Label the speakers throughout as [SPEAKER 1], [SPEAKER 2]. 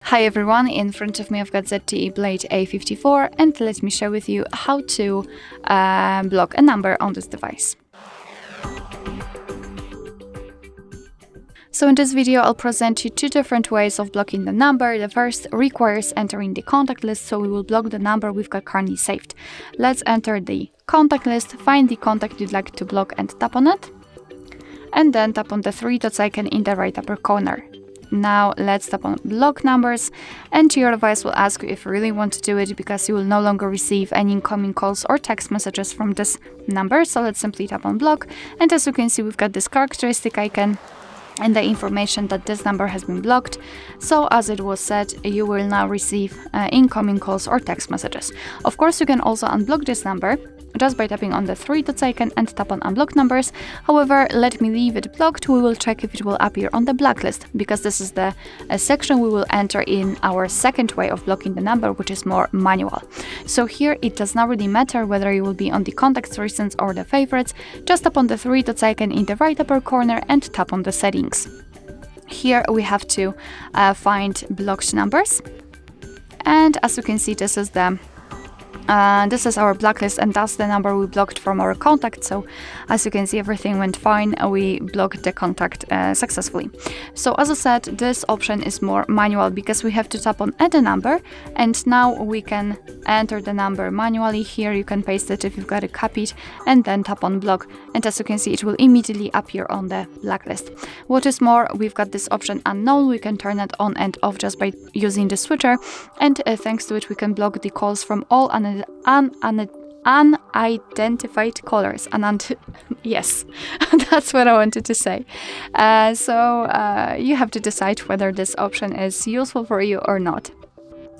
[SPEAKER 1] Hi everyone, in front of me I've got ZTE Blade A54 and let me share with you how to block a number on this device. So in this video I'll present you two different ways of blocking the number. The first requires entering the contact list, so we will block the number we've got currently saved. Let's enter the contact list, find the contact you'd like to block and tap on it. And then tap on the three dots icon in the right upper corner. Now let's tap on block numbers, and your device will ask you if you really want to do it, because you will no longer receive any incoming calls or text messages from this number. So let's simply tap on block, and as you can see we've got this characteristic icon and the information that this number has been blocked. So as it was said, you will now receive incoming calls or text messages. Of course, you can also unblock this number just by tapping on the three dots icon and tap on unblock numbers. However, let me leave it blocked. We will check if it will appear on the blacklist, because this is the section we will enter in our second way of blocking the number, which is more manual. So here it does not really matter whether you will be on the contacts, recents or the favorites. Just tap on the three dots icon in the right upper corner and tap on the settings. Here we have to find blocked numbers, and as you can see this is our blacklist, and that's the number we blocked from our contact. So as you can see, everything went fine. We blocked the contact successfully. So as I said, this option is more manual, because we have to tap on add a number, and now we can enter the number manually. Here you can paste it if you've got it copied, and then tap on block, and as you can see it will immediately appear on the blacklist. What is more, we've got this option unknown. We can turn it on and off just by using the switcher, and thanks to it we can block the calls from all unidentified callers. Yes, that's what I wanted to say. So you have to decide whether this option is useful for you or not.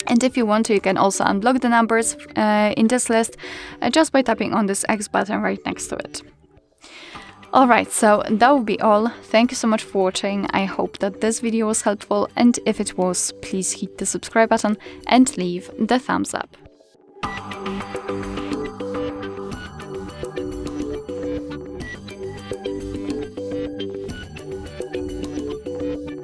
[SPEAKER 1] And if you want to, you can also unblock the numbers in this list just by tapping on this X button right next to it. Alright, so that will be all. Thank you so much for watching. I hope that this video was helpful, and if it was, please hit the subscribe button and leave the thumbs up.